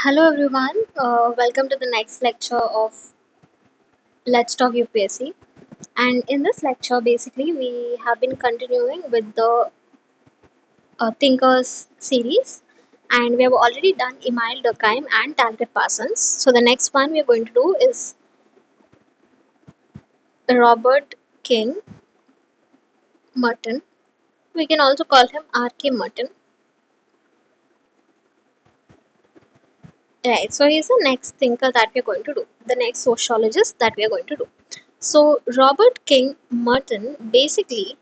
Hello everyone, welcome to the next lecture of Let's Talk UPSC. And in this lecture, basically, we have been continuing with the Thinkers series, and we have already done Emile Durkheim and Tancred Parsons. So the next one we are going to do is Robert King Merton. We can also call him R.K. Merton. Right, so he's the next thinker that we're going to do, the next sociologist that we are going to do. So Robert King Merton basically,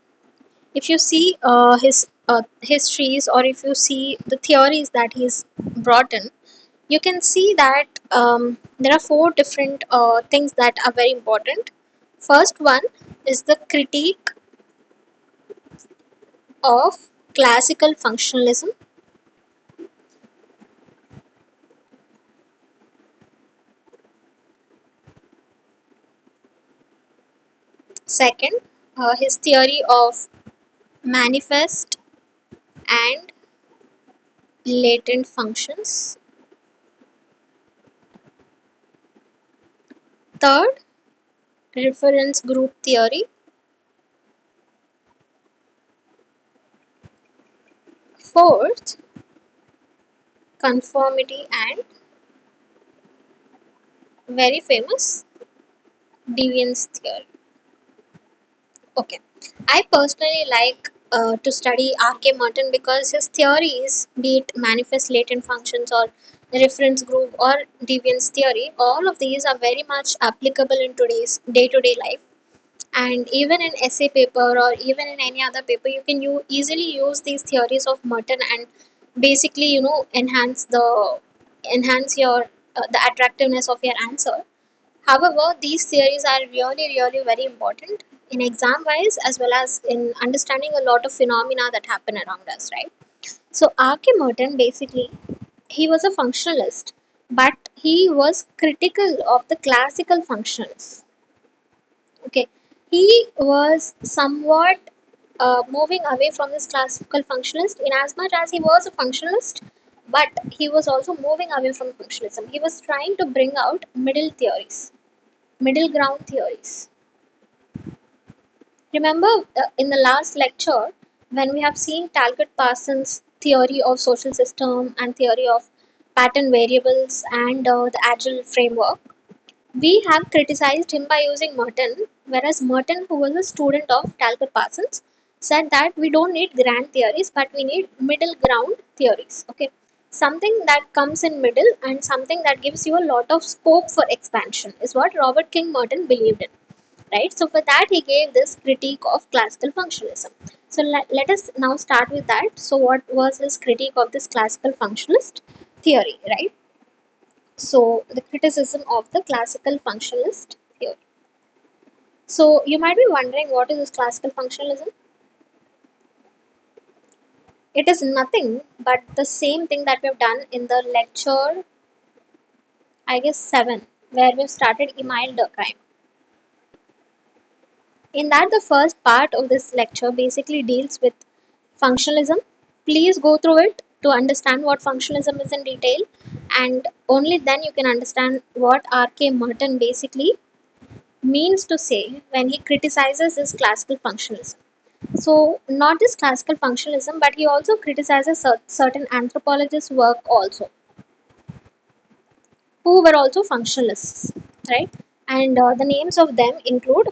if you see his histories, or if you see the theories that he's brought in, you can see that there are four different things that are very important. First one is the critique of classical functionalism. Second, his theory of manifest and latent functions. Third, reference group theory. Fourth, conformity and very famous deviance theory. Okay, I personally like to study R.K. Merton because his theories, be it manifest latent functions or reference group or deviance theory, all of these are very much applicable in today's day-to-day life. And even in essay paper or even in any other paper, you can easily use these theories of Merton and basically, enhance your the attractiveness of your answer. However, these theories are really, really very important in exam wise as well as in understanding a lot of phenomena that happen around us, right? So, R.K. Merton basically, he was a functionalist, but he was critical of the classical functionalists. Okay, he was somewhat moving away from this classical functionalist in as much as he was a functionalist, but he was also moving away from functionalism. He was trying to bring out middle ground theories. Remember in the last lecture when we have seen Talcott Parsons' theory of social system and theory of pattern variables and the agile framework, we have criticized him by using Merton, whereas Merton, who was a student of Talcott Parsons, said that we don't need grand theories, but we need middle ground theories. Okay, something that comes in middle and something that gives you a lot of scope for expansion is what Robert King Merton believed in, right? So for that he gave this critique of classical functionalism. So let us now start with that. So what was his critique of this classical functionalist theory, right? So the criticism of the classical functionalist theory. So you might be wondering, what is this classical functionalism? It is nothing but the same thing that we've done in the lecture, I guess 7, where we've started Emile Durkheim. In that, the first part of this lecture basically deals with functionalism. Please go through it to understand what functionalism is in detail, and only then you can understand what R.K. Merton basically means to say when he criticizes this classical functionalism. So, not just classical functionalism, but he also criticizes certain anthropologists' work also, who were also functionalists, right? And the names of them include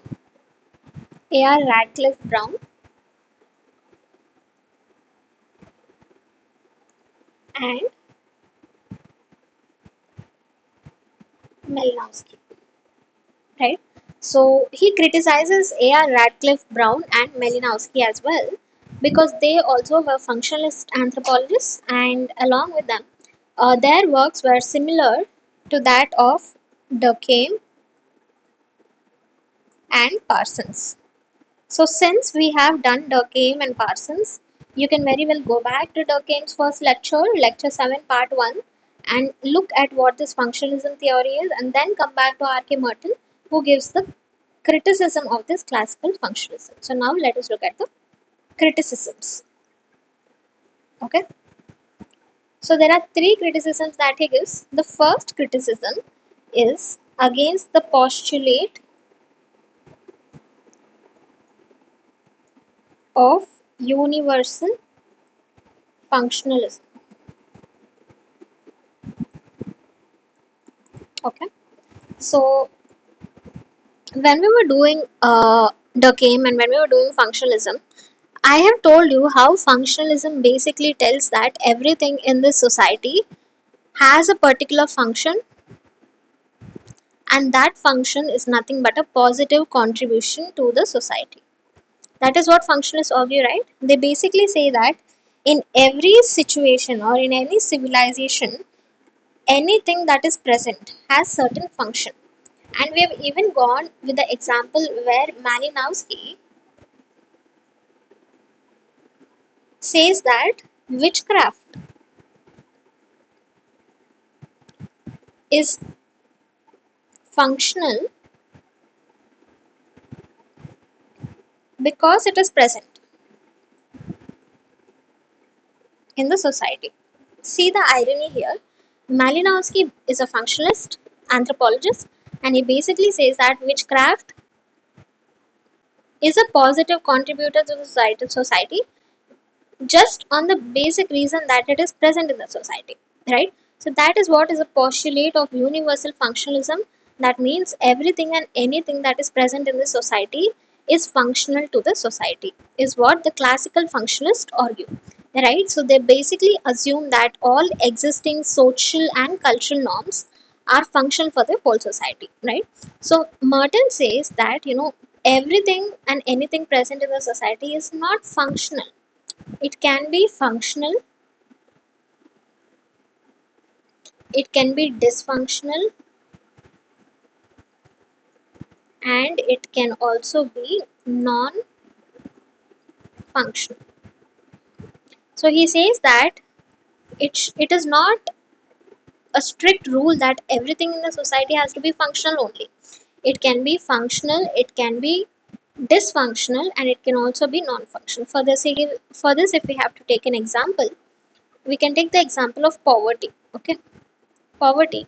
A.R. Radcliffe Brown and Malinowski, right? So he criticizes A.R. Radcliffe Brown and Malinowski as well because they also were functionalist anthropologists, and along with them, their works were similar to that of Durkheim and Parsons. So since we have done Durkheim and Parsons, you can very well go back to Durkheim's first lecture, lecture 7, part 1, and look at what this functionalism theory is, and then come back to R.K. Merton, who gives the criticism of this classical functionalism. So now let us look at the criticisms. Okay. So there are three criticisms that he gives. The first criticism is against the postulate of universal functionalism. Okay. So when we were doing Durkheim and when we were doing functionalism, I have told you how functionalism basically tells that everything in this society has a particular function, and that function is nothing but a positive contribution to the society. That is what functionalists argue, right? They basically say that in every situation or in any civilization, anything that is present has certain function. And we have even gone with the example where Malinowski says that witchcraft is functional because it is present in the society. See the irony here. Malinowski is a functionalist, anthropologist, and he basically says that witchcraft is a positive contributor to the society just on the basic reason that it is present in the society, right? So that is what is a postulate of universal functionalism. That means everything and anything that is present in the society is functional to the society, is what the classical functionalists argue, right? So they basically assume that all existing social and cultural norms are functional for the whole society, right? So Merton says that everything and anything present in the society is not functional. It can be functional, it can be dysfunctional, and it can also be non functional. So he says that it is not a strict rule that everything in the society has to be functional only. It can be functional, it can be dysfunctional, and it can also be non functional. For this, if we have to take an example, we can take the example of poverty. Okay, poverty.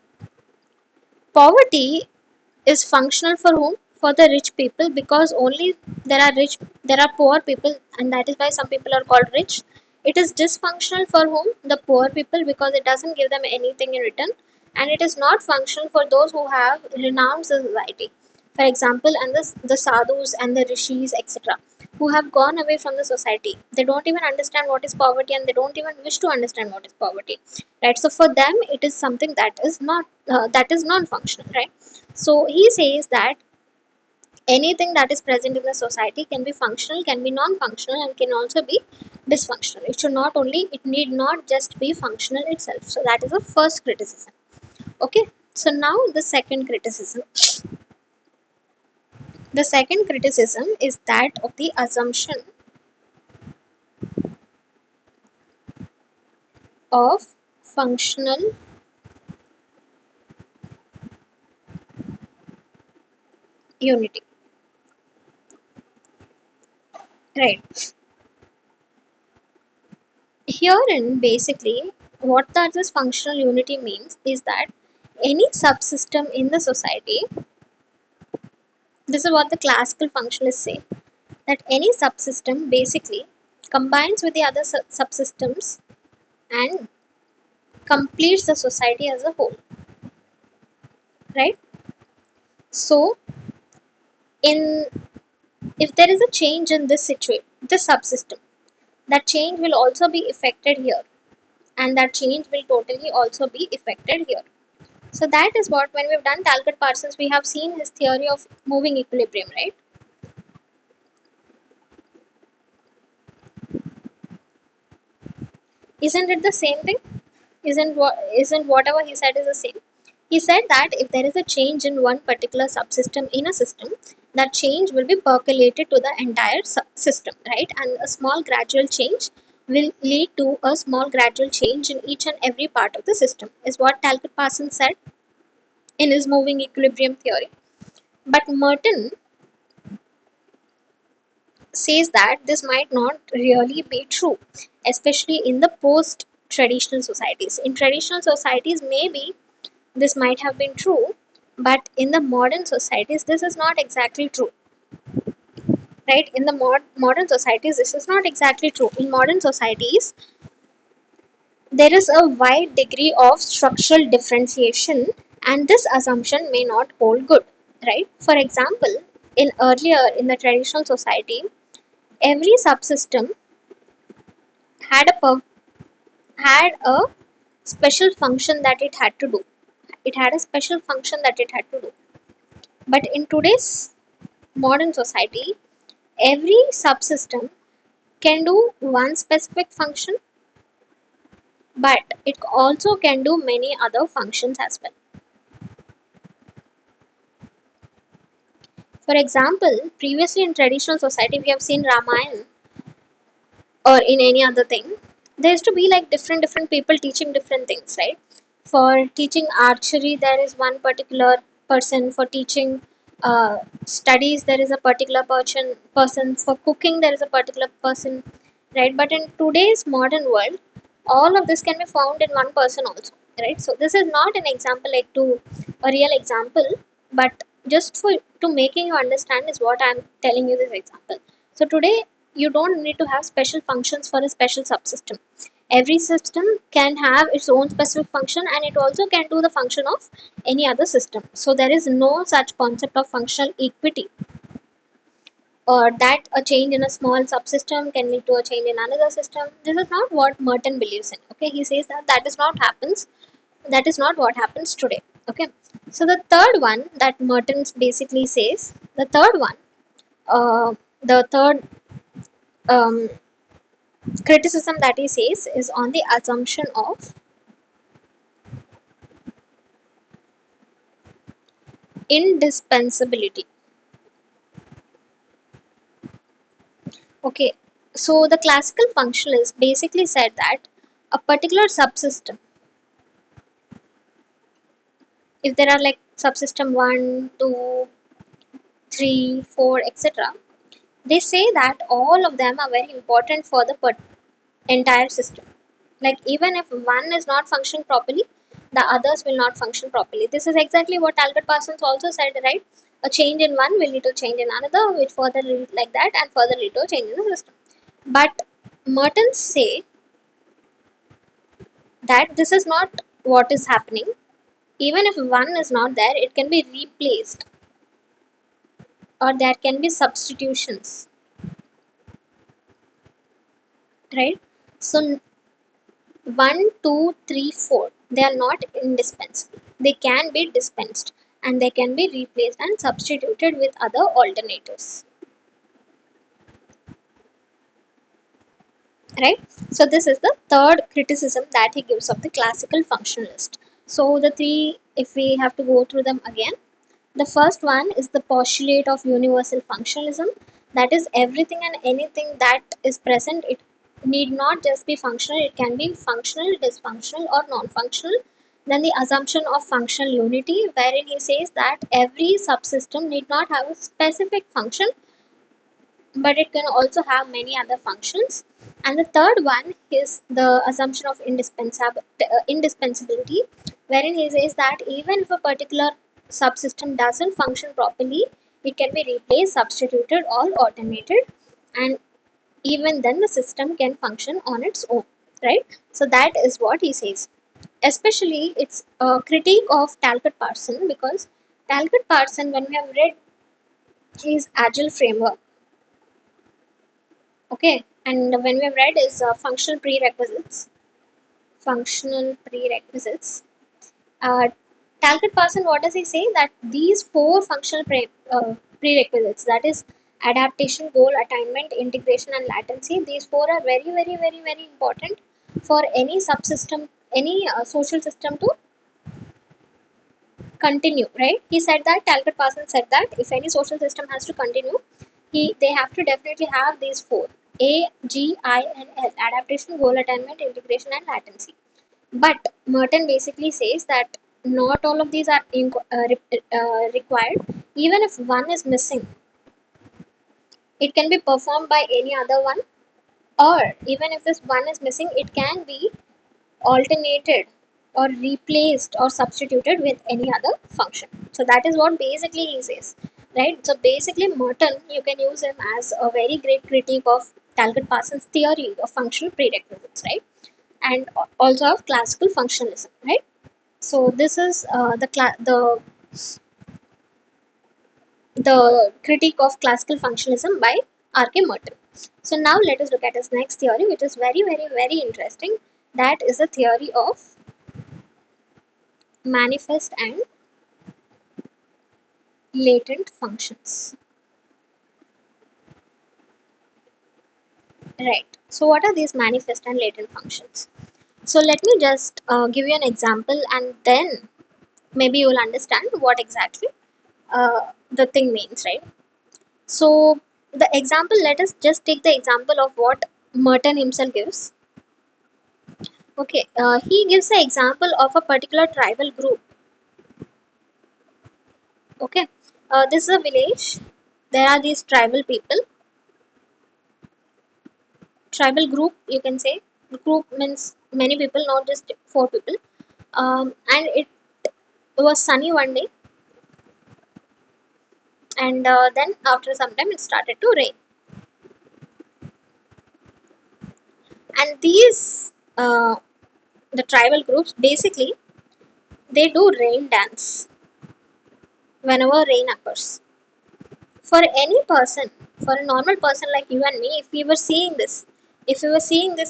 Poverty is functional for whom? For the rich people, because only there are poor people, and that is why some people are called rich. It is dysfunctional for whom? The poor people, because it doesn't give them anything in return, and it is not functional for those who have renounced the society. For example, and the sadhus and the rishis, etc., who have gone away from the society. They don't even understand what is poverty, and they don't even wish to understand what is poverty, right? So for them, it is something that is non-functional, right? So he says that anything that is present in the society can be functional, can be non-functional, and can also be dysfunctional. It need not just be functional itself. So that is the first criticism. Okay. So now the second criticism. The second criticism is that of the assumption of functional unity. Right. Herein, basically, what that this functional unity means is that any subsystem in the society, this is what the classical functionalists say, that any subsystem basically combines with the other subsystems and completes the society as a whole, right? So, in if there is a change in this subsystem, that change will also be affected here, and that change will totally also be affected here. So that is what, when we've done Talcott Parsons, we have seen his theory of moving equilibrium, right? Isn't it the same thing? Isn't whatever he said is the same? He said that if there is a change in one particular subsystem in a system, that change will be percolated to the entire system, right? And a small gradual change will lead to a small gradual change in each and every part of the system, is what Talcott Parsons said in his moving equilibrium theory. But Merton says that this might not really be true, especially in the post traditional societies. In traditional societies, maybe this might have been true, but in the modern societies, this is not exactly true, right? In the modern societies, this is not exactly true. In modern societies, there is a wide degree of structural differentiation, and this assumption may not hold good, right? For example, in the traditional society, every subsystem had had a special function that it had to do. It had a special function that it had to do. But in today's modern society, every subsystem can do one specific function, but it also can do many other functions as well. For example, previously in traditional society, we have seen Ramayana or in any other thing, there used to be like different people teaching different things, right? For teaching archery, there is one particular person. For teaching studies, there is a particular person. For cooking, there is a particular person, right? But in today's modern world, all of this can be found in one person also, right? So this is not an example like to a real example, but just for to making you understand is what I'm telling you this example. So today you don't need to have special functions for a special subsystem. Every system can have its own specific function, and it also can do the function of any other system. So there is no such concept of functional equity, or that a change in a small subsystem can lead to a change in another system. This is not what Merton believes in. Okay, he says that that is not what happens today. Okay, so the third one that Merton basically says, the third um, criticism that he says is on the assumption of indispensability. Okay, so the classical functionalists basically said that a particular subsystem, if there are like subsystem 1, 2, 3, 4, etc., they say that all of them are very important for the entire system. Like even if one is not functioning properly, the others will not function properly. This is exactly what Albert Parsons also said, right? A change in one will lead to change in another, which further lead like that and further lead to change in the system. But Mertens say that this is not what is happening. Even if one is not there, it can be replaced, or there can be substitutions, right? So 1, 2, 3, 4, they are not indispensable. They can be dispensed, and they can be replaced and substituted with other alternatives, right? So this is the third criticism that he gives of the classical functionalist. So the three, if we have to go through them again, the first one is the postulate of universal functionalism. That is, everything and anything that is present, it need not just be functional, it can be functional, dysfunctional, or non-functional. Then the assumption of functional unity, wherein he says that every subsystem need not have a specific function, but it can also have many other functions. And the third one is the assumption of indispensability, wherein he says that even if a particular subsystem doesn't function properly, it can be replaced, substituted, or alternated, and even then the system can function on its own, right? So that is what he says. Especially, it's a critique of Talcott Parson, because Talcott Parson, when we have read his Agile framework, okay, and when we have read his functional prerequisites, uh, Talcott Parson, what does he say? That these four functional prerequisites, that is adaptation, goal attainment, integration, and latency, these four are very important for any subsystem, any social system to continue, right? He said that, Talcott Parson said that if any social system has to continue, they have to definitely have these four: A, G, I, and L: adaptation, goal attainment, integration, and latency. But Merton basically says that not all of these are required. Even if one is missing, it can be performed by any other one, or even if this one is missing, it can be alternated or replaced or substituted with any other function. So that is what basically he says, right? So basically, Merton, you can use him as a very great critique of Talcott Parsons' theory of functional prerequisites, right? And also of classical functionalism, right? So this is the critique of classical functionalism by R.K. Merton. So now let us look at his next theory, which is very, very, very interesting. That is the theory of manifest and latent functions. Right. So what are these manifest and latent functions? So let me just give you an example, and then maybe you will understand what exactly the thing means, right? So the example, let us just take the example of what Merton himself gives. Okay, he gives the example of a particular tribal group. Okay, this is a village. There are these tribal people, tribal group. You can say the group means many people, not just four people. And it was sunny one day, and then after some time it started to rain. And these the tribal groups basically they do rain dance whenever rain occurs. For any person, for a normal person like you and me, if we were seeing this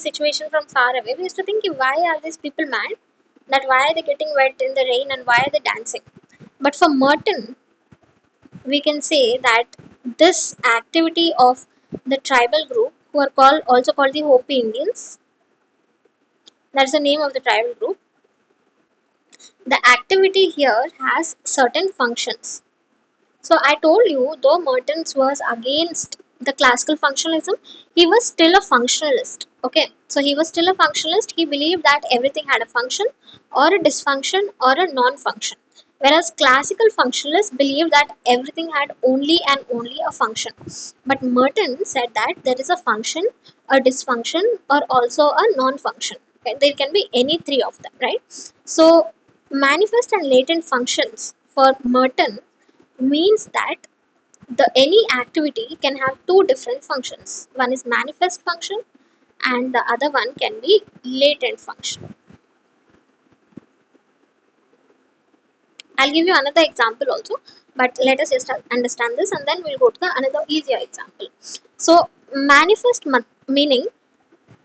situation from far away, we used to think, why are these people mad? That why are they getting wet in the rain and why are they dancing? But for Merton, we can say that this activity of the tribal group, who are also called the Hopi Indians, that's the name of the tribal group. The activity here has certain functions. So I told you, though Mertens was against the classical functionalism, he was still a functionalist. Okay, so he was still a functionalist. He believed that everything had a function, or a dysfunction, or a non-function. Whereas classical functionalists believed that everything had only and only a function. But Merton said that there is a function, a dysfunction, or also a non-function. Okay? There can be any three of them, right? So manifest and latent functions for Merton means that the any activity can have two different functions. One is manifest function and the other one can be latent function. I'll give you another example also, but let us just understand this and then we'll go to the another easier example. So manifest meaning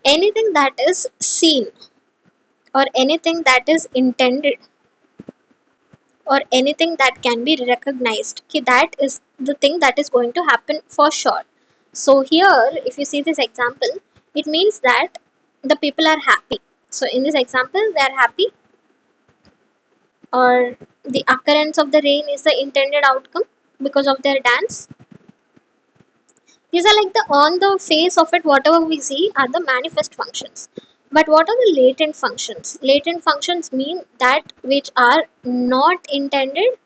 anything that is seen or anything that is intended or anything that can be recognized. Okay, that is the thing that is going to happen for sure. So here, if you see this example, it means that the people are happy. So in this example, they are happy, or the occurrence of the rain is the intended outcome because of their dance. These are like the on the face of it, whatever we see are the manifest functions. But what are the latent functions? Latent functions mean that which are not intended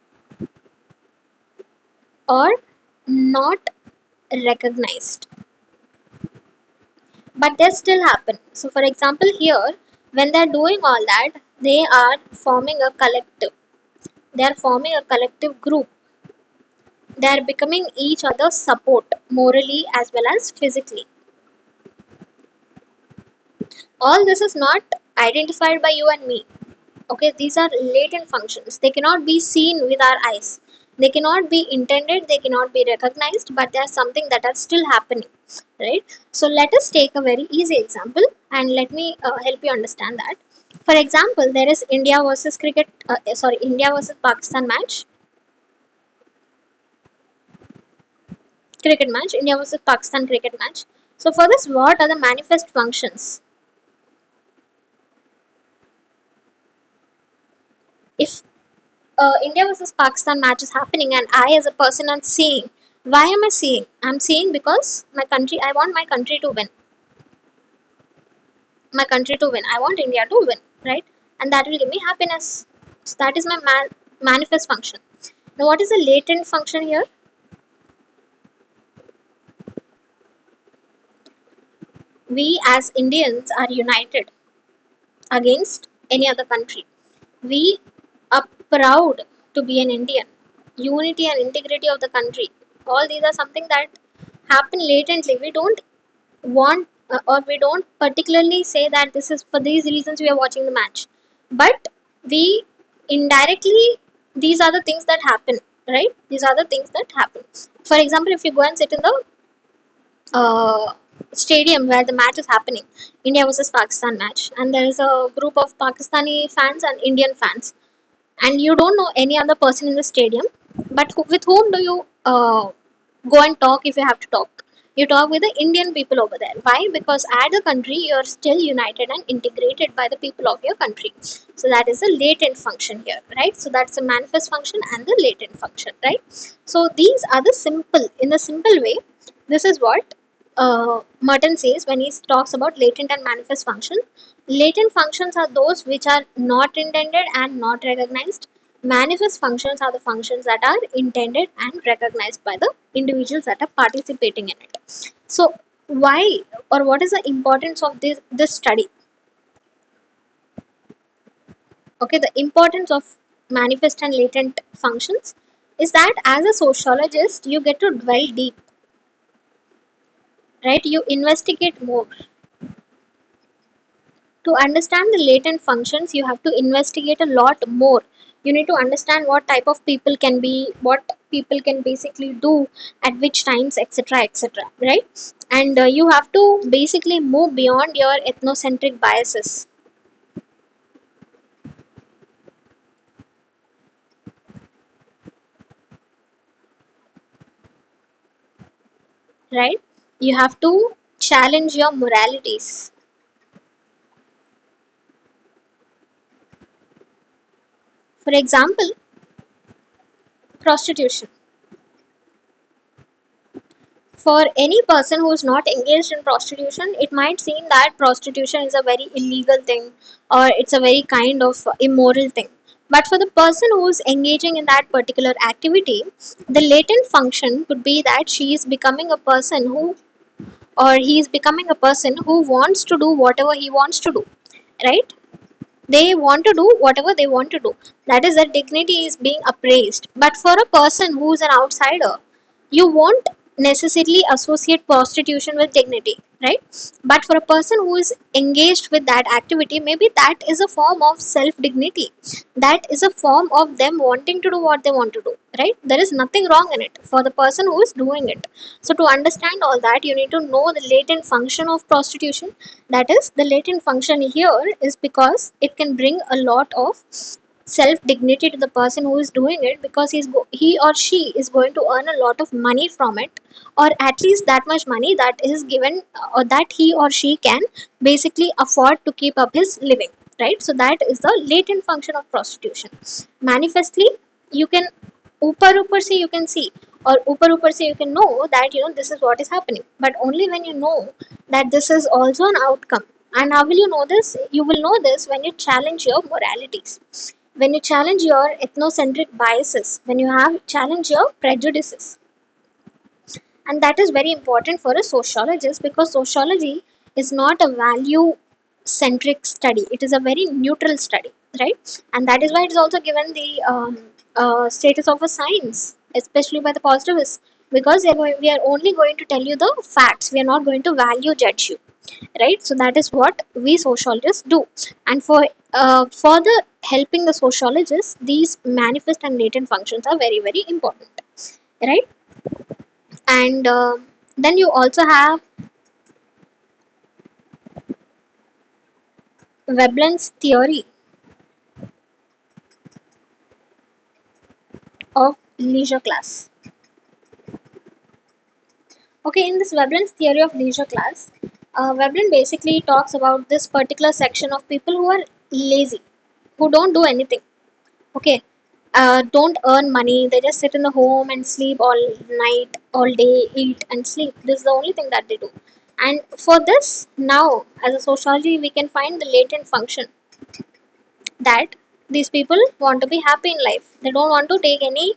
or not recognized, but they still happen. So for example, here when they're doing all that, they are forming a collective, they are forming a collective group, they are becoming each other's support morally as well as physically. All this is not identified by you and me. Okay, these are latent functions, they cannot be seen with our eyes, they cannot be intended, they cannot be recognized, but they are something that are still happening, right? So let us take a very easy example and let me help you understand that. For example, there is India versus Pakistan match, cricket match, India versus Pakistan cricket match. So for this, what are the manifest functions? If India versus Pakistan match is happening and I as a person am seeing. Why am I seeing? I'm seeing because I want my country to win. My country to win. I want India to win, right? And that will give me happiness. So that is my manifest function. Now, what is the latent function here? We as Indians are united. against any other country. We are proud to be an Indian. Unity and integrity of the country. All these are something that happen latently. We don't want or we don't particularly say that this is for these reasons we are watching the match. But we indirectly, these are the things that happen, right? These are the things that happen. For example, if you go and sit in the uh, stadium where the match is happening, India versus Pakistan match, and there is a group of Pakistani fans and Indian fans, and you don't know any other person in the stadium, but with whom do you go and talk if you have to talk? You talk with the Indian people over there. Why? Because as a country, you're still united and integrated by the people of your country. So that is a latent function here, right? So that's a manifest function and the latent function, right? So these are the simple, in a simple way, this is what Merton says when he talks about latent and manifest function. Latent functions are those which are not intended and not recognized. Manifest functions are the functions that are intended and recognized by the individuals that are participating in it. So, why or what is the importance of this study? Okay, the importance of manifest and latent functions is that as a sociologist, you get to dwell deep, right? You investigate more. To understand the latent functions, you have to investigate a lot more. You need to understand what type of people can be, what people can basically do at which times, etc., etc., right? And you have to basically move beyond your ethnocentric biases, right? You have to challenge your moralities. For example, prostitution. For any person who is not engaged in prostitution, it might seem that prostitution is a very illegal thing or it's a very kind of immoral thing. But for the person who is engaging in that particular activity, the latent function could be that she is becoming a person who, or he is becoming a person who wants to do whatever he wants to do, right? They want to do whatever they want to do. That is, that dignity is being appraised. But for a person who is an outsider, you won't necessarily associate prostitution with dignity, right? But for a person who is engaged with that activity, maybe that is a form of self dignity. That is a form of them wanting to do what they want to do, right? There is nothing wrong in it for the person who is doing it. So to understand all that, you need to know the latent function of prostitution. That is, the latent function here is because it can bring a lot of self dignity to the person who is doing it, because he or she is going to earn a lot of money from it, or at least that much money that is given, or that he or she can basically afford to keep up his living, right? So that is the latent function of prostitution. Manifestly, you can upar se you can see, or upar se you can know that this is what is happening, but only when you know that this is also an outcome. And how will you know this? You will know this when you challenge your moralities, when you challenge your ethnocentric biases, when you have challenge your prejudices. And that is very important for a sociologist, because sociology is not a value centric study, it is a very neutral study, right? And that is why it is also given the status of a science, especially by the positivists, because we are only going to tell you the facts, we are not going to value judge you, right? So that is what we sociologists do. And for the helping the sociologists, these manifest and latent functions are very very important, right? And then you also have Veblen's theory of leisure class. Okay, in this Veblen's theory of leisure class, Veblen basically talks about this particular section of people who are lazy, who don't do anything. Okay, don't earn money, they just sit in the home and sleep all night, all day, eat and sleep. This is the only thing that they do. And for this, now as a sociology, we can find the latent function that these people want to be happy in life. They don't want to take any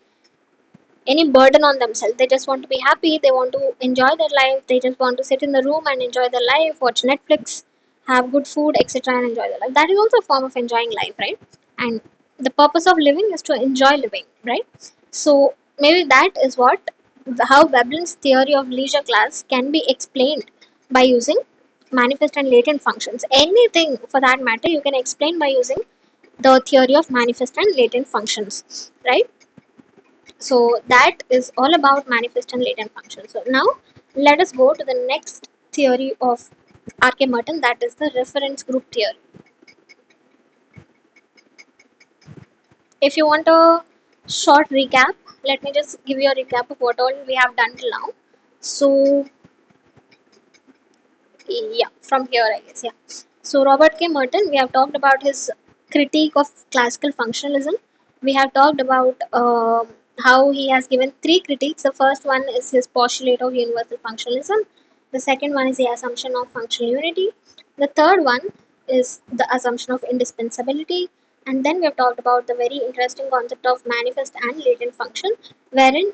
burden on themselves. They just want to be happy. They want to enjoy their life. They just want to sit in the room and enjoy their life, watch Netflix, have good food, etc., and enjoy their life. That is also a form of enjoying life, right? And the purpose of living is to enjoy living, right? So maybe that is what how Veblen's theory of leisure class can be explained by using manifest and latent functions. Anything for that matter, you can explain by using the theory of manifest and latent functions, right? So that is all about manifest and latent functions. So now let us go to the next theory of R.K. Merton, that is the reference group theory. If you want a short recap, let me just give you a recap of what all we have done till now. So yeah, from here I guess, yeah. So Robert K. Merton, we have talked about his critique of classical functionalism. We have talked about how he has given three critiques. The first one is his postulate of universal functionalism. The second one is the assumption of functional unity. The third one is the assumption of indispensability. And then we have talked about the very interesting concept of manifest and latent function, wherein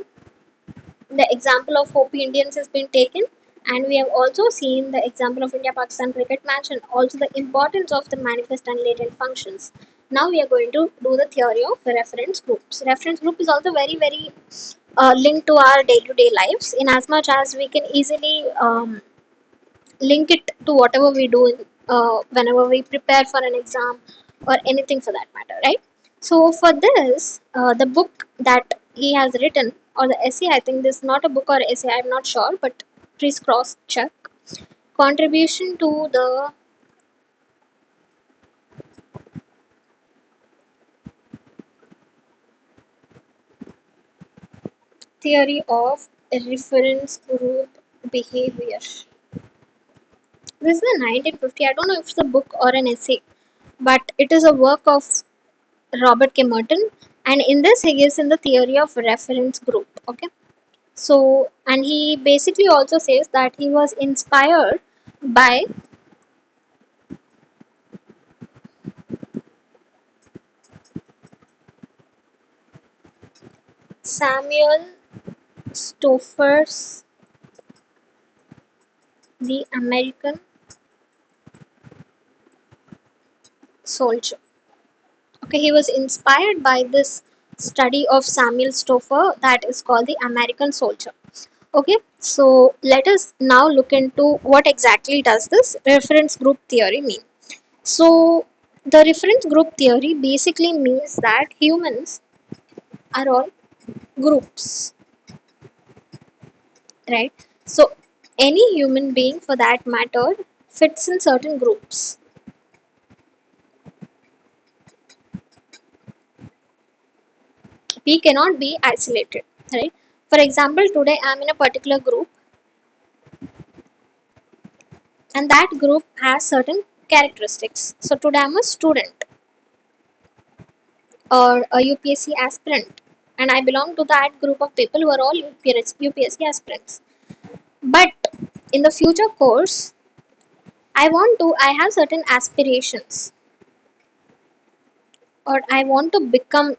the example of Hopi Indians has been taken, and we have also seen the example of India Pakistan cricket match and also the importance of the manifest and latent functions. Now we are going to do the theory of reference groups. Reference group is also very linked to our day to day lives, in as much as we can easily link it to whatever we do whenever we prepare for an exam or anything for that matter, right? So for this, the book that he has written or the essay, I think this is not a book or essay, I'm not sure, but please cross check. Contribution to the theory of reference group behavior. This is the 1950. I don't know if it's a book or an essay, but it is a work of Robert K. Merton, and in this he gives in the theory of reference group. Okay, so and he basically also says that he was inspired by Samuel Stoffer's The American Soldier. Okay, he was inspired by this study of Samuel Stoffer that is called The American Soldier. Okay, so let us now look into what exactly does this reference group theory mean. So the reference group theory basically means that humans are all groups, right? So any human being for that matter fits in certain groups. We cannot be isolated, right? For example, today I'm in a particular group, and that group has certain characteristics. So today I'm a student or a UPSC aspirant, and I belong to that group of people who are all UPSC aspirants. But in the future course, I have certain aspirations, or I want to become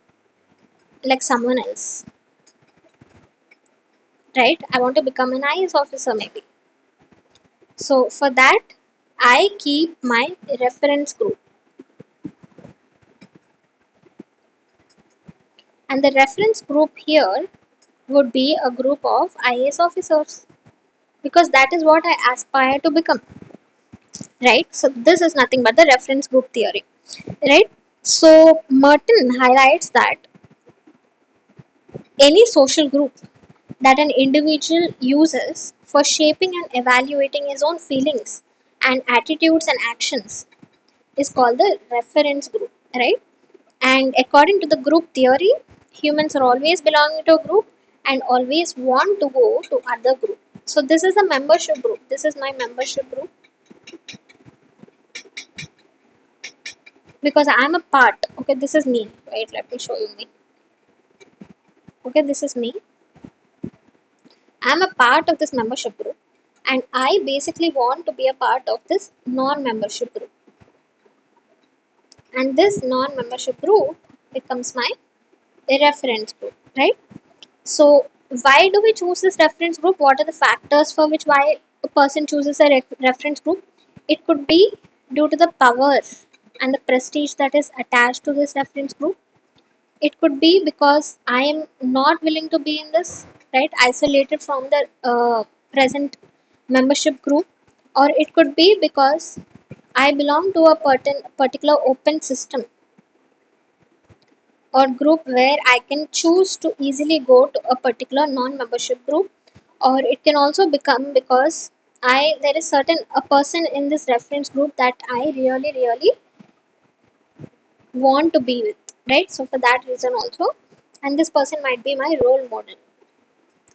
like someone else, right? I want to become an IAS officer maybe. So for that, I keep my reference group, and the reference group here would be a group of IAS officers, because that is what I aspire to become, right? So this is nothing but the reference group theory, right? So Merton highlights that any social group that an individual uses for shaping and evaluating his own feelings and attitudes and actions is called the reference group, right? And according to the group theory, humans are always belonging to a group and always want to go to other group. So this is a membership group. This is my membership group because I am a part. Okay, this is me. Wait, let me show you me. Okay, this is me. I am a part of this membership group, and I basically want to be a part of this non-membership group. And this non-membership group becomes my reference group, right? So why do we choose this reference group? What are the factors for which why a person chooses a reference group? It could be due to the power and the prestige that is attached to this reference group. It could be because I am not willing to be in this, right, isolated from the present membership group, or it could be because I belong to a particular open system or group where I can choose to easily go to a particular non-membership group, or it can also become because I there is certain a person in this reference group that I really want to be with, right? So for that reason also, and this person might be my role model,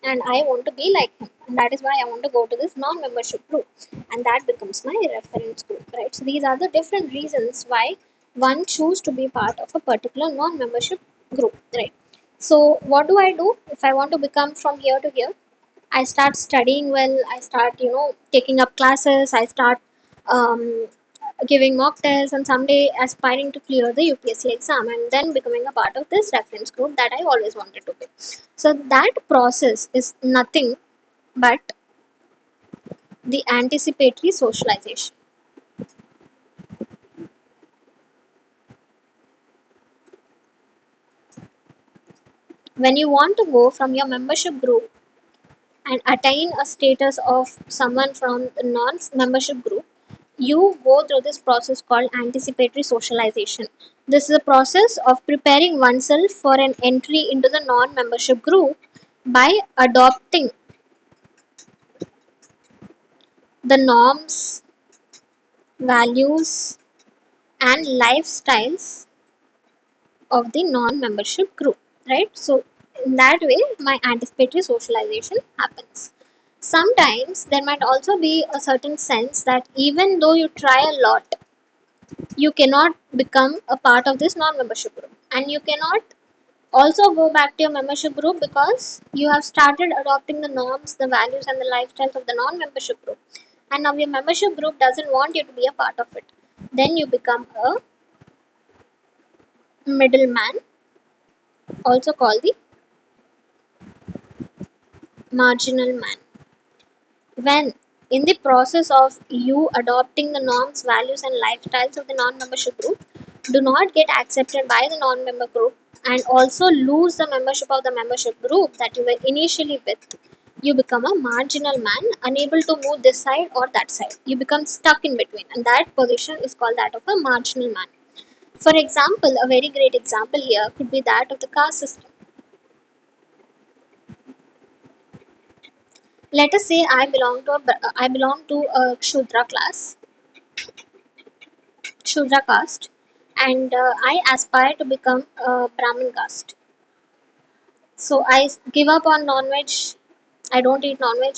and I want to be like him, and that is why I want to go to this non-membership group, and that becomes my reference group, right? So these are the different reasons why one choose to be part of a particular non-membership group, right? So what do I do if I want to become from here to here? I start studying well. I start, taking up classes. I start um, giving mock tests, and someday aspiring to clear the UPSC exam, and then becoming a part of this reference group that I always wanted to be. So that process is nothing but the anticipatory socialization. When you want to go from your membership group and attain a status of someone from the non-membership group, you go through this process called anticipatory socialization. This is a process of preparing oneself for an entry into the non-membership group by adopting the norms, values, and lifestyles of the non-membership group, right? So in that way my anticipatory socialization happens. Sometimes there might also be a certain sense that even though you try a lot, you cannot become a part of this non-membership group, and you cannot also go back to your membership group because you have started adopting the norms, the values, and the lifestyles of the non-membership group, and now your membership group doesn't want you to be a part of it. Then you become a middleman, also called the marginal man. When in the process of you adopting the norms, values, and lifestyles of the non-membership group do not get accepted by the non-member group, and also lose the membership of the membership group that you were initially with, you become a marginal man, unable to move this side or that side. You become stuck in between, and that position is called that of a marginal man. For example, a very great example here could be that of the caste system. Let us say I belong to a Shudra class, Shudra caste, and I aspire to become a Brahmin caste. So I give up on non-veg. I don't eat non-veg.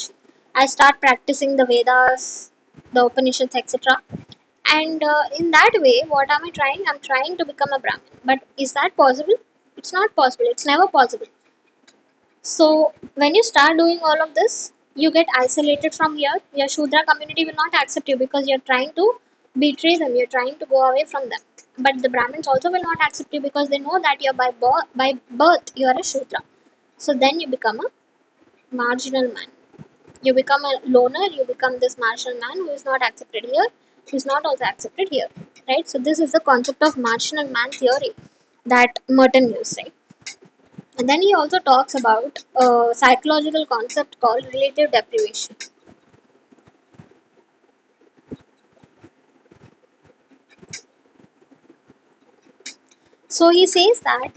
I start practicing the Vedas, the Upanishads, etc. And in that way, what am I trying? I'm trying to become a Brahmin. But is that possible? It's not possible. It's never possible. So when you start doing all of this, you get isolated from here. Your Shudra community will not accept you because you're trying to betray them. You're trying to go away from them. But the Brahmins also will not accept you because they know that you're by birth you are a Shudra. So then you become a marginal man. You become a loner. You become this marginal man who is not accepted here, who is not also accepted here, right? So this is the concept of marginal man theory that Merton used, right? And then he also talks about a psychological concept called relative deprivation. So he says that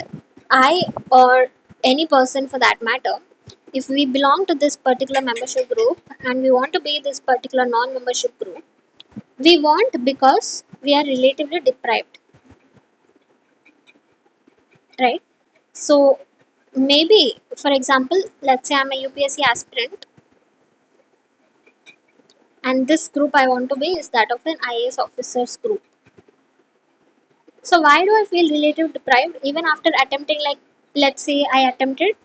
I, or any person for that matter, if we belong to this particular membership group and we want to be this particular non-membership group, we want because we are relatively deprived, right? So maybe, for example, let's say I'm a UPSC aspirant, and this group I want to be is that of an IAS officers group. So why do I feel relative deprived even after attempting, like, let's say I attempted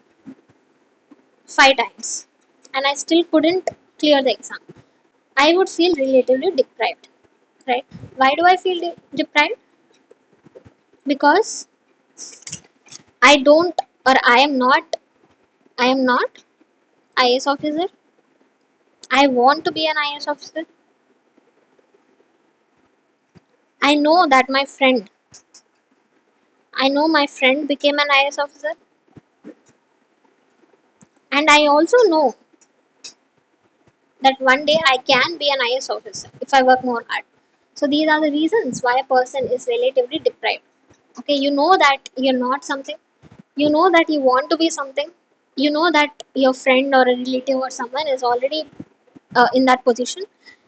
5 times and I still couldn't clear the exam? I would feel relatively deprived, right? Why do I feel deprived? Because I don't, or I am not IAS officer. I want to be an IAS officer. I know that my friend became an IS officer, and I also know that one day I can be an IS officer if I work more hard. So these are the reasons why a person is relatively deprived. Okay, you know that you're not something, you know that you want to be something, you know that your friend or a relative or someone is already in that position,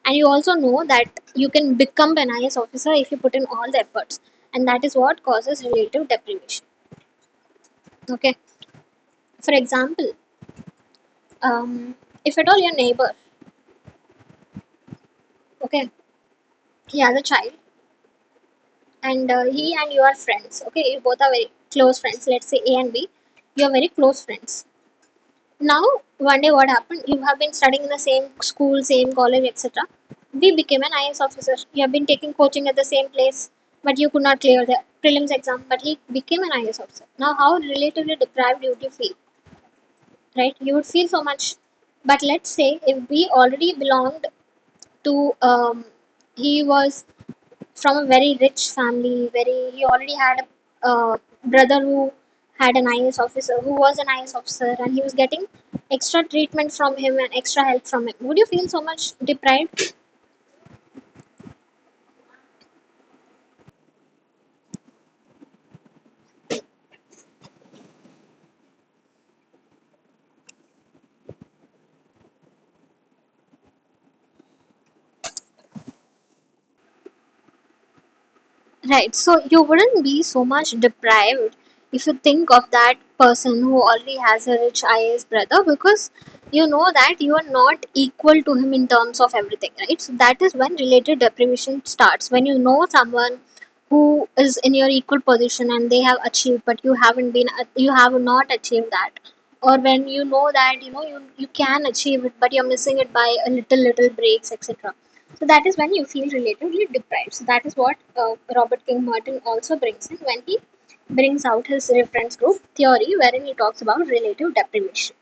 and you also know that you can become an IS officer if you put in all the efforts, and that is what causes relative deprivation. Okay, for example, if at all your neighbor, okay, he has a child, and he and you are friends. Okay, you both are very close friends. Let's say A and B, you are very close friends. Now, one day, what happened? You have been studying in the same school, same college, etc. We became an IS officer. You have been taking coaching at the same place, but you could not clear the prelims exam. But he became an IS officer. Now, how relatively deprived would you feel? Right? You would feel so much. But let's say if we already belonged to, he was from a very rich family, very he already had a brother who had an IS officer, who was an IS officer, and he was getting extra treatment from him and extra help from him. Would you feel so much deprived? Right. So you wouldn't be so much deprived if you think of that person who already has a rich IAS brother, because you know that you are not equal to him in terms of everything, right? So that is when related deprivation starts. When you know someone who is in your equal position and they have achieved, but you have not achieved that. Or when you know that you can achieve it, but you're missing it by a little breaks, etc. So that is when you feel relatively deprived. So that is what Robert King Merton also brings in when he brings out his reference group theory, wherein he talks about relative deprivation.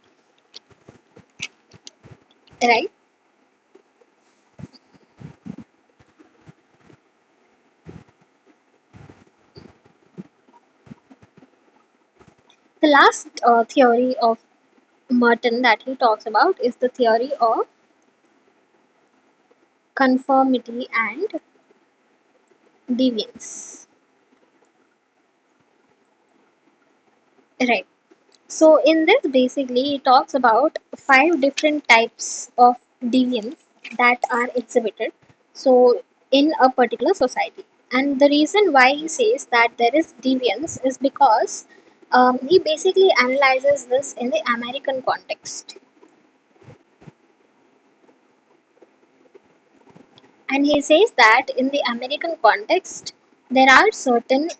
Right? The last theory of Merton that he talks about is the theory of conformity and deviance. Right. So in this, basically, he talks about five different types of deviance that are exhibited. So in a particular society, and the reason why he says that there is deviance is because he basically analyzes this in the American context, and he says that in the American context there are certain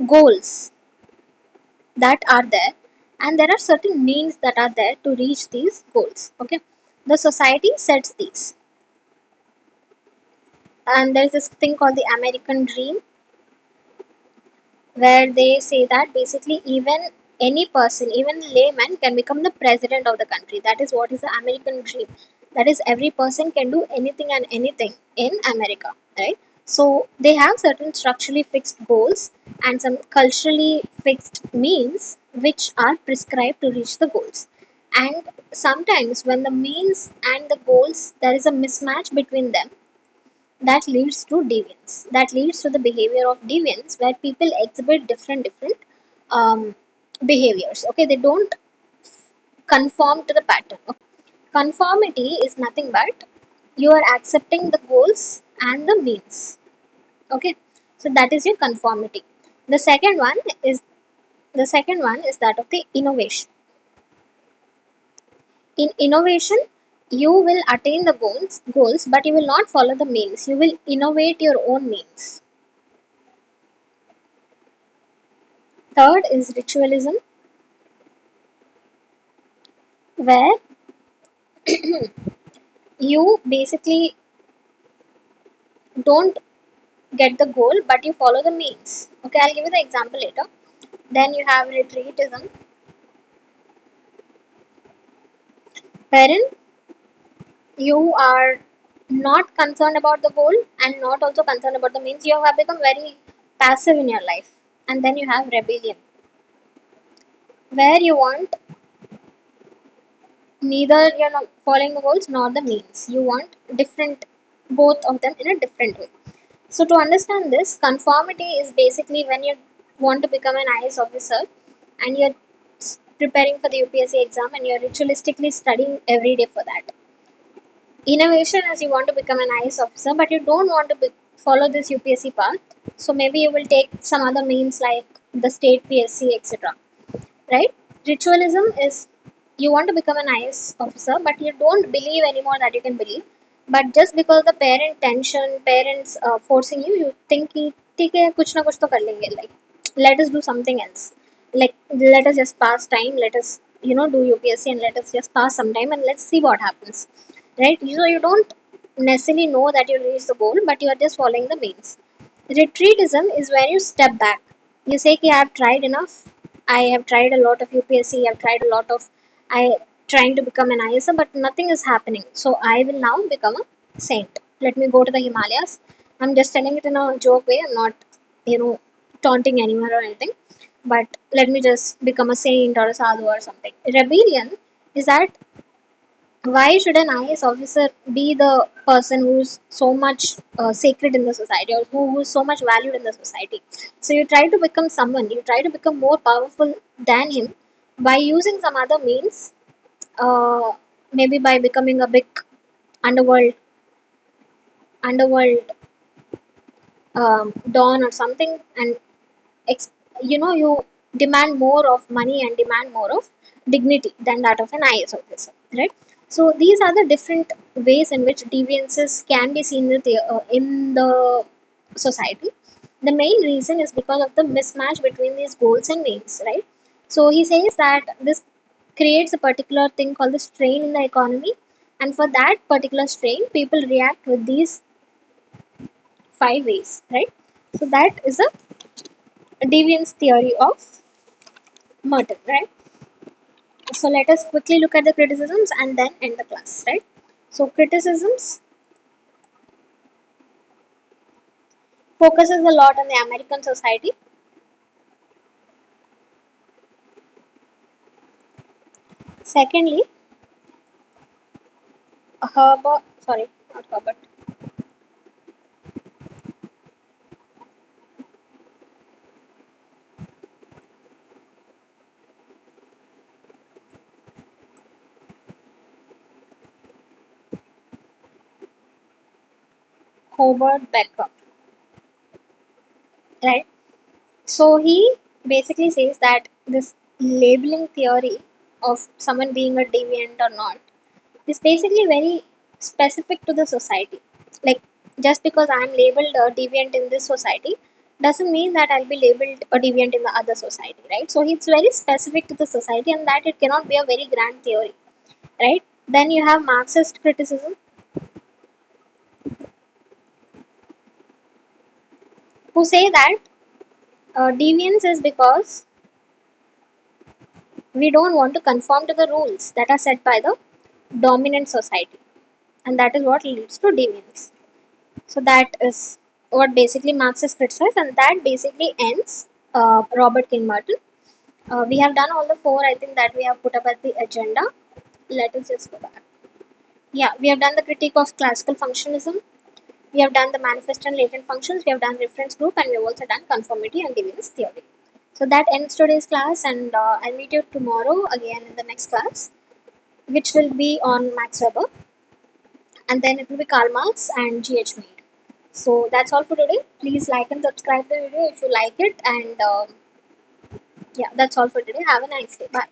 goals that are there, and there are certain means that are there to reach these goals. Okay, the society sets these, and there's this thing called the American dream, where they say that basically even any person, even layman, can become the president of the country. That is what is the American dream. That is, every person can do anything and anything in America, right? So they have certain structurally fixed goals and some culturally fixed means which are prescribed to reach the goals. And sometimes when the means and the goals, there is a mismatch between them, that leads to deviance, that leads to the behavior of deviance, where people exhibit different um, behaviors. Okay, they don't conform to the pattern. Okay? Conformity is nothing but you are accepting the goals and the means. Okay, so that is your conformity. the second one is the second one is that of the innovation. In innovation, you will attain the goals, but you will not follow the means. You will innovate your own means. Third is ritualism, where you basically don't get the goal, but you follow the means. Okay, I'll give you the example later. Then you have retreatism, wherein you are not concerned about the goal and not also concerned about the means. You have become very passive in your life. And then you have rebellion, where you want neither you're not following the goals nor the means. You want different, both of them in a different way. So to understand this, conformity is basically when you want to become an IS officer and you're preparing for the UPSC exam and you're ritualistically studying every day for that. Innovation is you want to become an IS officer, but you don't want to follow this UPSC path. So maybe you will take some other means like the state PSC, etc. Right? Ritualism is you want to become an IS officer, but you don't believe anymore that you can believe. But just because the parent tension, parents forcing you, you think कि ठीक है कुछ ना कुछ तो कर लेंगे. Like let us do something else. Like let us just pass time. Let us do UPSC and let us just pass some time and let's see what happens. Right? So you don't necessarily know that you'll reach the goal, but you are just following the means. Retreatism is when you step back. You say, "I have tried enough. I have tried a lot of UPSC. I've tried a lot of I trying to become an ISA, but nothing is happening. So I will now become a saint. Let me go to the Himalayas." I'm just telling it in a joke way. I'm not, taunting anyone or anything. But let me just become a saint or a sadhu or something. Rebellion is that why should an IAS officer be the person who's so much sacred in the society or who's so much valued in the society? So you try to become someone, you try to become more powerful than him by using some other means, uh, maybe by becoming a big underworld don or something, and ex- you demand more of money and demand more of dignity than that of an IS officer, right? So these are the different ways in which deviances can be seen in the society. The main reason is because of the mismatch between these goals and means, right? So he says that this creates a particular thing called the strain in the economy, and for that particular strain people react with these five ways, right? So that is a deviance theory of Merton, right? So let us quickly look at the criticisms and then end the class, right? So criticisms focuses a lot on the American society. Secondly, Herbert, sorry, not Herbert, Howard Becker, right? So he basically says that this labeling theory of someone being a deviant or not is basically very specific to the society. Like just because I'm labeled a deviant in this society doesn't mean that I'll be labeled a deviant in the other society, right? So it's very specific to the society, and that it cannot be a very grand theory, right? Then you have Marxist criticism, who say that deviance is because we don't want to conform to the rules that are set by the dominant society, and that is what leads to deviance. So that is what basically Marxist criticize, and that basically ends Robert King Merton. We have done all the four, I think, that we have put up at the agenda. Let us just go back. Yeah, we have done the critique of classical functionalism. We have done the manifest and latent functions. We have done reference group, and we have also done conformity and deviance theory. So that ends today's class, and I'll meet you tomorrow again in the next class, which will be on Max Weber, and then it will be Karl Marx and G.H. Mead. So that's all for today. Please like and subscribe the video if you like it, and yeah, that's all for today. Have a nice day. Bye.